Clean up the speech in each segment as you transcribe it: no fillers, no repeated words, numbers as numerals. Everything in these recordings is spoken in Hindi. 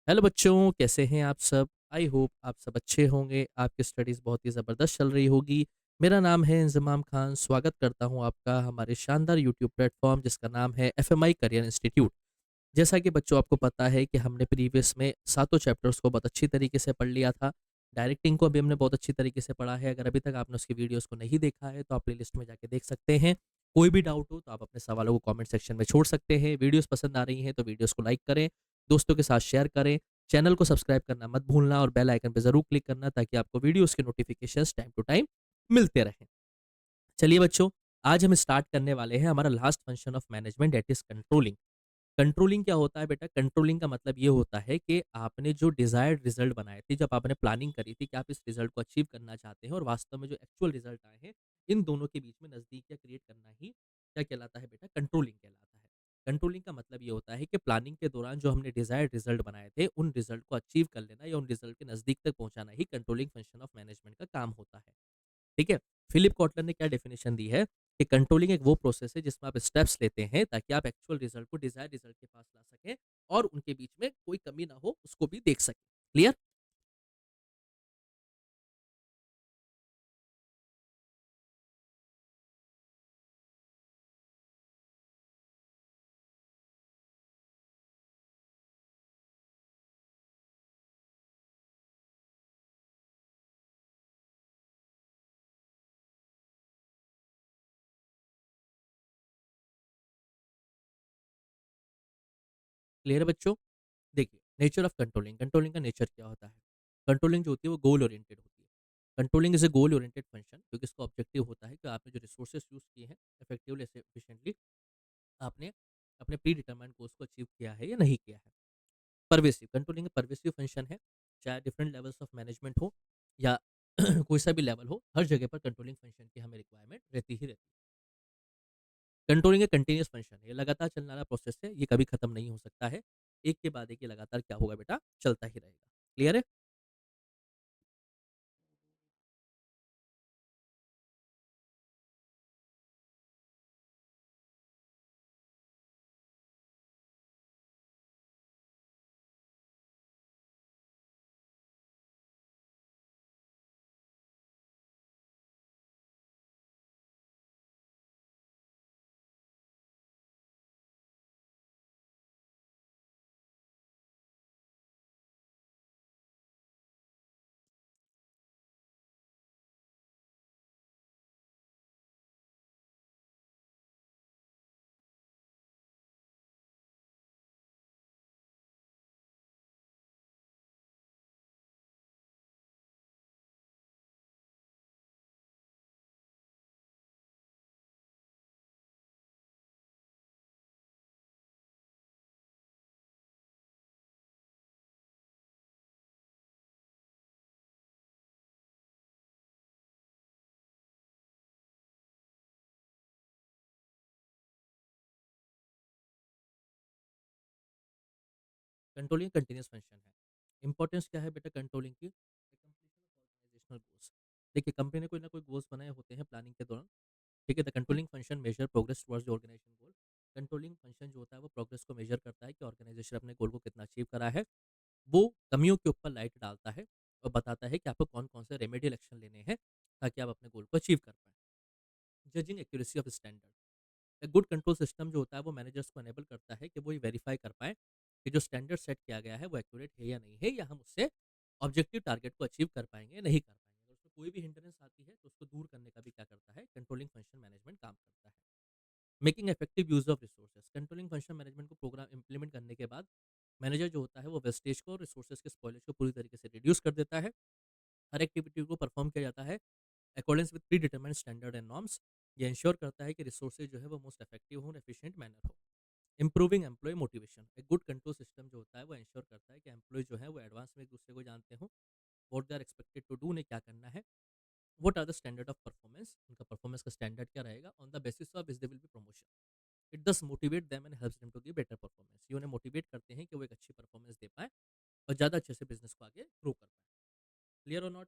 हेलो बच्चों, कैसे हैं आप सब? आई होप आप सब अच्छे होंगे, आपकी स्टडीज़ बहुत ही ज़बरदस्त चल रही होगी। मेरा नाम है इंज़माम खान, स्वागत करता हूँ आपका हमारे शानदार यूट्यूब प्लेटफ़ॉर्म जिसका नाम है एफएमआई करियर इंस्टीट्यूट। जैसा कि बच्चों आपको पता है कि हमने प्रीवियस में सातों चैप्टर्स को बहुत अच्छी तरीके से पढ़ लिया था। डायरेक्टिंग को भी हमने बहुत अच्छी तरीके से पढ़ा है। अगर अभी तक आपने उसकी वीडियोज़ को नहीं देखा है, तो आप प्लेलिस्ट में जाके देख सकते हैं। कोई भी डाउट हो, तो आप अपने सवालों को कमेंट सेक्शन में छोड़ सकते हैं। वीडियोज़ पसंद आ रही हैं, तो वीडियोज़ को लाइक करें, दोस्तों के साथ शेयर करें, चैनल को सब्सक्राइब करना मत भूलना और बेल आइकन पे ज़रूर क्लिक करना ताकि आपको वीडियोज़ के नोटिफ़िकेशंस टाइम टू टाइम मिलते रहें। चलिए बच्चों, आज हम स्टार्ट करने वाले हैं हमारा last function of management that is controlling. Controlling क्या होता है बेटा? कंट्रोलिंग का मतलब ये होता है कि आपने जो डिजायर्ड रिजल्ट बनाए थे, जब आपने प्लानिंग करी थी कि आप इस रिजल्ट को अचीव करना चाहते हैं और वास्तव में जो एक्चुअल रिजल्ट आए हैं, इन दोनों के बीच में नजदीकियां क्रिएट करना ही क्या कहलाता है बेटा? कंट्रोलिंग कहलाता है। कंट्रोलिंग का मतलब ये होता है कि प्लानिंग के दौरान जो हमने डिजायर्ड रिजल्ट बनाए थे, उन रिजल्ट को अचीव कर लेना या उन रिजल्ट के नजदीक तक पहुंचाना ही कंट्रोलिंग फंक्शन ऑफ मैनेजमेंट का काम होता है। ठीक है? फिलिप कॉटलर ने क्या डेफिनेशन दी है कि कंट्रोलिंग एक वो प्रोसेस है जिसमें आप स्टेप्स लेते हैं ताकि आप एक्चुअल रिजल्ट को डिजायर्ड रिजल्ट के पास ला सकें और उनके बीच में कोई कमी ना हो, उसको भी देख सकें। क्लियर? क्लियर है बच्चों? देखिए, नेचर ऑफ कंट्रोलिंग, कंट्रोलिंग का नेचर क्या होता है? कंट्रोलिंग जो होती है वो गोल ओरिएंटेड होती है। Controlling is a goal oriented function क्योंकि इसका ऑब्जेक्टिव होता है कि आपने जो रिसोर्सेज यूज़ किए हैं इफेक्टिवली एफिशिएंटली आपने अपने प्री डिटरमाइंड गोल्स को अचीव किया है या नहीं किया है। परवेसिव कंट्रोलिंग परवेसिव फंक्शन है, चाहे डिफरेंट लेवल्स ऑफ मैनेजमेंट हो या कोई सा भी लेवल हो, हर जगह पर कंट्रोलिंग फंक्शन की हमें रिक्वायरमेंट रहती ही रहती है। कंट्रोलिंग एक कंटिन्यूअस फंक्शन है, ये लगातार चलने वाला प्रोसेस है, ये कभी खत्म नहीं हो सकता है। एक के बाद एक ये लगातार क्या होगा बेटा? चलता ही रहेगा। क्लियर है? कंट्रोलिंग कंटिन्यूअस फंक्शन है। इंपॉर्टेंस क्या है बेटा कंट्रोलिंग की? Organizational goals. देखिए, कंपनी ने कोई ना कोई गोल्स बनाए होते हैं प्लानिंग के दौरान। ठीक है? The controlling function measure progress towards the organisation goal. Controlling function जो होता है वो प्रोग्रेस को मेजर करता है कि ऑर्गेनाइजेशन अपने गोल को कितना अचीव करा है। वो कमियों के ऊपर लाइट डालता है और बताता है कि आपको कौन-कौन से रेमेडियल एक्शन लेने हैं ताकि आप अपने गोल को अचीव कर पाएँ। Judging accuracy of standard. एक गुड कंट्रोल सिस्टम जो होता है वो मैनेजर्स को एनेबल करता है कि वो ये वेरीफाई कर पाएँ कि जो स्टैंडर्ड सेट किया गया है वो एक्यूरेट है या नहीं है, या हम उससे ऑब्जेक्टिव टारगेट को अचीव कर पाएँगे या नहीं कर पाएँगे। अगर उसमें कोई भी हिंड्रेंस आती है तो उसको दूर करने का भी क्या करता है? कंट्रोलिंग फंक्शन मैनेजमेंट काम करता है। Making effective use of resources. Controlling function management को प्रोग्राम इंप्लीमेंट करने के बाद मैनेजर जो होता है वो वेस्टेज को और रिसोर्सेज के स्पॉइलेज को पूरी तरीके से रिड्यूस कर देता है। हर एक्टिविटी को परफॉर्म किया जाता है according with pre determined standard and norms. ये इंश्योर करता है कि रिसोर्सेज जो है वो मोस्ट इफेक्टिव हो और एफिशिएंट मैनर हो। Improving employee motivation. एक गुड कंट्रोल सिस्टम जो होता है वो इंश्योर करता है कि एम्प्लॉय जो है वो एडवांस में एक दूसरे को जानते हो, what they are expected to do, उन्हें क्या करना है, what are the standard of performance, उनका परफॉर्मेंस का स्टैंडर्ड क्या रहेगा, on the basis of this they will be promotion. It does motivate them and helps them to give better performance. ये उन्हें मोटिवेट करते हैं कि वो एक अच्छी परफॉर्मेंस दे पाएँ और ज़्यादा अच्छे से बिजनेस को आगे ग्रो कर पाएँ। क्लियर और नॉट?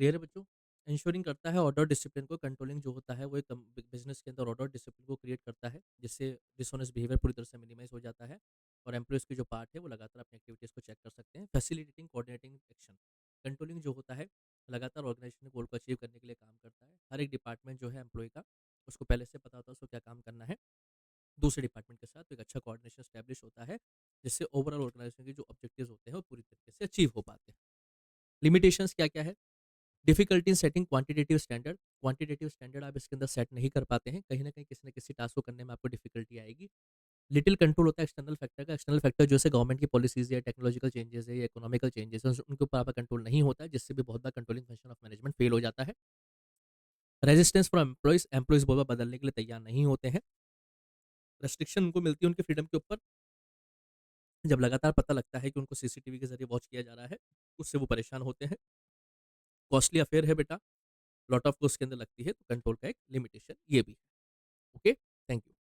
क्लियर है बच्चों? इंश्योरिंग करता है ऑर्डर डिसिप्लिन को, कंट्रोलिंग जो होता है वो एक बिज़नेस के अंदर ऑर्डर डिसिप्लिन को क्रिएट करता है, जिससे डिसऑनेस्ट बिहेवियर पूरी तरह से मिनिमाइज़ हो जाता है और एम्प्लॉइज़ की जो पार्ट है वो लगातार अपनी एक्टिविटीज़ को चेक कर सकते हैं। फैसिलिटेटिंग कोऑर्डिनेटिंग एक्शन, कंट्रोलिंग जो होता है लगातार ऑर्गेनाइजेशन गोल को अचीव करने के लिए काम करता है। हर एक डिपार्टमेंट जो है एम्प्लॉयी का, उसको पहले से पता होता है उसको क्या काम करना है। दूसरे डिपार्टमेंट के साथ तो एक अच्छा कोऑर्डिनेशन एस्टैब्लिश होता है, जिससे ओवरऑल ऑर्गेनाइजेशन के जो ऑब्जेक्टिव्स होते हैं वो पूरी तरीके से अचीव हो पाते हैं। लिमिटेशंस क्या-क्या है? Difficulty in setting quantitative standard आप इसके अंदर सेट नहीं कर पाते हैं। कहीं न कहीं किसी न किसी टास्क को करने में आपको डिफ़िकल्टी आएगी। लिटिल कंट्रोल होता है एक्सटर्नल फैक्टर का। एक्सटर्नल फैक्टर जैसे गवर्नमेंट की पॉलिसीज़ या टेक्नोलॉजिकल चेंजेज़ है या इकोनॉमिकल चेंजेज़ हैं, उनके ऊपर आपका कंट्रोल नहीं होता है, जिससे भी बहुत बार controlling function of management fail हो जाता है। रेजिस्टेंस फ्रॉम एम्प्लॉइज़, एम्प्लॉइज़ बहुत बार बदलने के लिए तैयार नहीं होते हैं। रिस्ट्रिक्शन उनको मिलती है उनके फ्रीडम के ऊपर, जब लगातार पता लगता है कि उनको सीसीटीवी के ज़रिए वॉच किया जा रहा है, उससे वो परेशान होते हैं। कॉस्टली अफ़ेयर है बेटा, लॉट ऑफ कॉस्ट इसके अंदर लगती है, तो कंट्रोल का एक लिमिटेशन ये भी है। Okay, thank you.